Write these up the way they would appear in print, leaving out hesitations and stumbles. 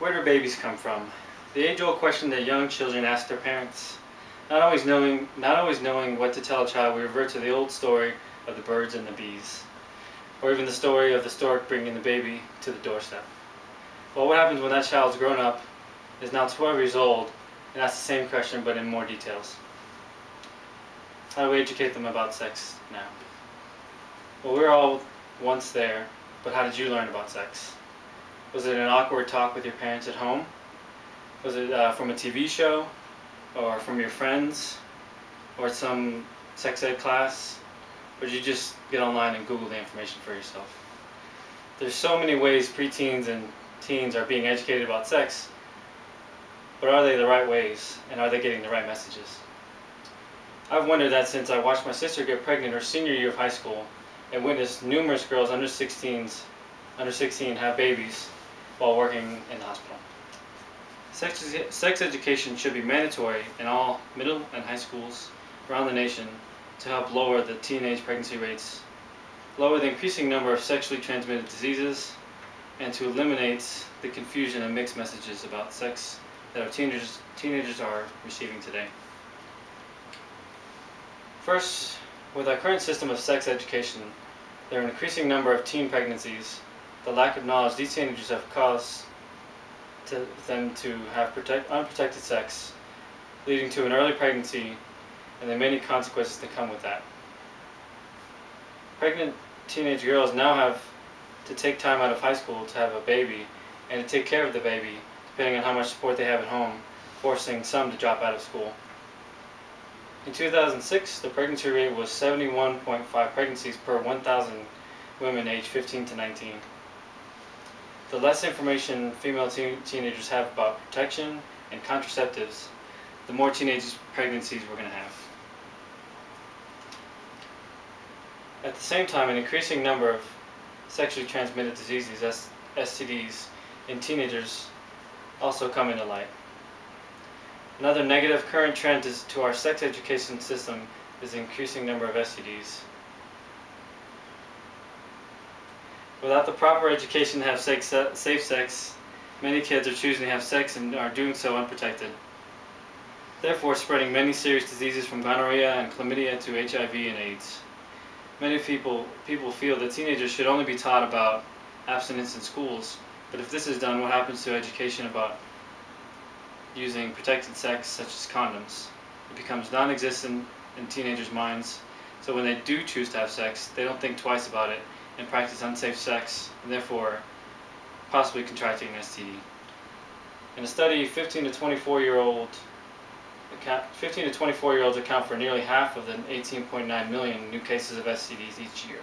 Where do babies come from? The age-old question that young children ask their parents. Not always knowing what to tell a child, we revert to the old story of the birds and the bees, or even the story of the stork bringing the baby to the doorstep. Well, what happens when that child's grown up, is now 12 years old, and asks the same question but in more details? How do we educate them about sex now? Well, we're all once there, but how did you learn about sex? Was it an awkward talk with your parents at home? Was it from a TV show? Or from your friends? Or some sex ed class? Or did you just get online and Google the information for yourself? There's so many ways preteens and teens are being educated about sex, but are they the right ways, and are they getting the right messages? I've wondered that since I watched my sister get pregnant her senior year of high school and witnessed numerous girls under 16 have babies while working in the hospital. Sex education should be mandatory in all middle and high schools around the nation to help lower the teenage pregnancy rates, lower the increasing number of sexually transmitted diseases, and to eliminate the confusion and mixed messages about sex that our teenagers are receiving today. First, with our current system of sex education, there are an increasing number of teen pregnancies. The lack of knowledge these teenagers have caused them to have unprotected sex, leading to an early pregnancy and the many consequences that come with that. Pregnant teenage girls now have to take time out of high school to have a baby and to take care of the baby, depending on how much support they have at home, forcing some to drop out of school. In 2006, the pregnancy rate was 71.5 pregnancies per 1,000 women aged 15 to 19. The less information female teenagers have about protection and contraceptives, the more teenage pregnancies we're going to have. At the same time, an increasing number of sexually transmitted diseases, STDs, in teenagers also come into light. Another negative current trend to our sex education system is the increasing number of STDs. Without the proper education to have safe sex, many kids are choosing to have sex and are doing so unprotected, therefore spreading many serious diseases from gonorrhea and chlamydia to HIV and AIDS. Many people feel that teenagers should only be taught about abstinence in schools, but if this is done, what happens to education about using protected sex such as condoms? It becomes non-existent in teenagers' minds, so when they do choose to have sex, they don't think twice about it and practice unsafe sex, and therefore possibly contracting an STD. In a study, 15 to 24-year-olds account for nearly half of the 18.9 million new cases of STDs each year.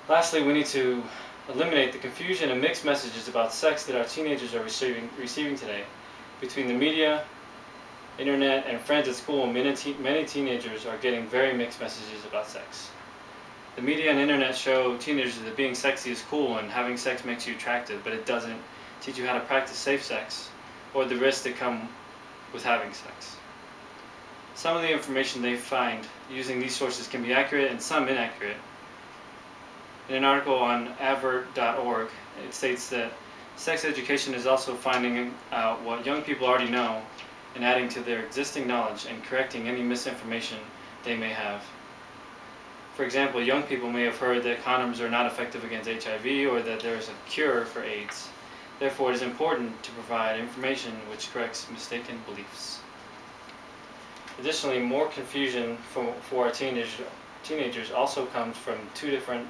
Lastly, we need to eliminate the confusion and mixed messages about sex that our teenagers are receiving today. Between the media, internet, and friends at school, many teenagers are getting very mixed messages about sex. The media and internet show teenagers that being sexy is cool and having sex makes you attractive, but it doesn't teach you how to practice safe sex or the risks that come with having sex. Some of the information they find using these sources can be accurate and some inaccurate. In an article on avert.org, it states that sex education is also finding out what young people already know and adding to their existing knowledge and correcting any misinformation they may have. For example, young people may have heard that condoms are not effective against HIV or that there is a cure for AIDS. Therefore, it is important to provide information which corrects mistaken beliefs. Additionally, more confusion for our teenagers also comes from two different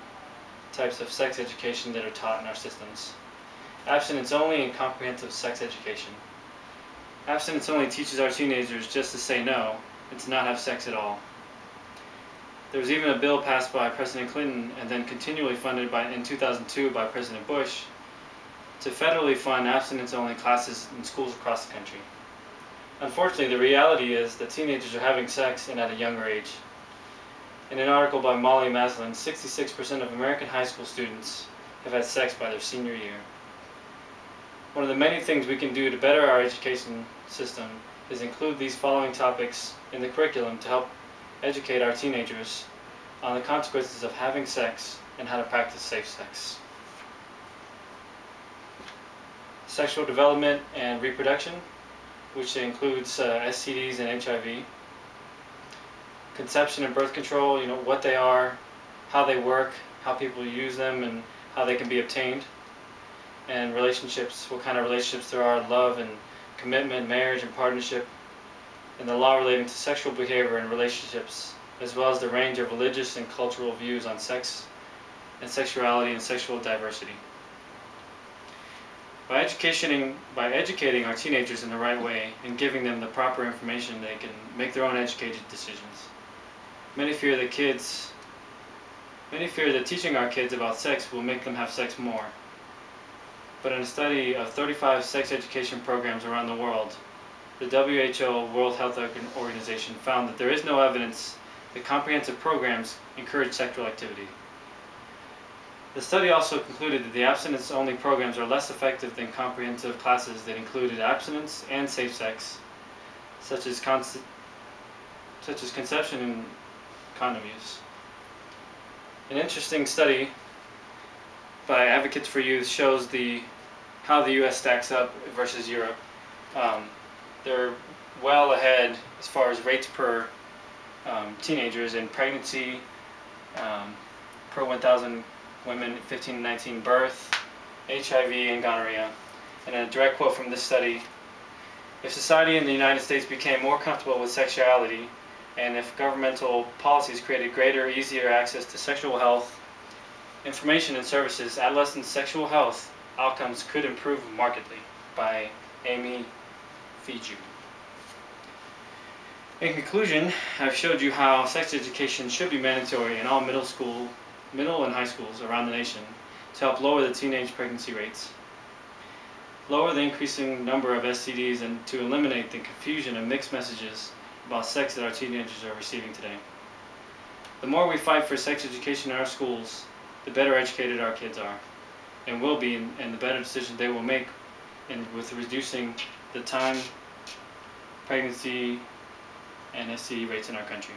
types of sex education that are taught in our systems: abstinence only and comprehensive sex education. Abstinence only teaches our teenagers just to say no and to not have sex at all. There was even a bill passed by President Clinton and then continually funded in 2002 by President Bush to federally fund abstinence only classes in schools across the country. Unfortunately, the reality is that teenagers are having sex and at a younger age. In an article by Molly Maslin, 66% of American high school students have had sex by their senior year. One of the many things we can do to better our education system is include these following topics in the curriculum to help educate our teenagers on the consequences of having sex and how to practice safe sex. sexual development and reproduction, which includes STDs and HIV, conception and birth control, what they are, how they work, how people use them, and how they can be obtained, and relationships, what kind of relationships there are, love and commitment, marriage and partnership, and the law relating to sexual behavior and relationships, as well as the range of religious and cultural views on sex and sexuality and sexual diversity. By educating our teenagers in the right way and giving them the proper information, they can make their own educated decisions. Many fear that teaching our kids about sex will make them have sex more. But in a study of 35 sex education programs around the world, the WHO, World Health Organization, found that there is no evidence that comprehensive programs encourage sexual activity. The study also concluded that the abstinence-only programs are less effective than comprehensive classes that included abstinence and safe sex, such as conception and condom use. An interesting study by Advocates for Youth shows how the U.S. stacks up versus Europe. They're well ahead as far as rates per teenagers in pregnancy, per 1,000 women 15 to 19 birth, HIV and gonorrhea. And a direct quote from this study: if society in the United States became more comfortable with sexuality, and if governmental policies created greater, easier access to sexual health, information and services, adolescent sexual health outcomes could improve markedly. By Amy Fiju. In conclusion, I've showed you how sex education should be mandatory in all middle and high schools around the nation to help lower the teenage pregnancy rates, lower the increasing number of STDs, and to eliminate the confusion and mixed messages about sex that our teenagers are receiving today. The more we fight for sex education in our schools, the better educated our kids are and will be, and the better decisions they will make with reducing the pregnancy, and STD rates in our country.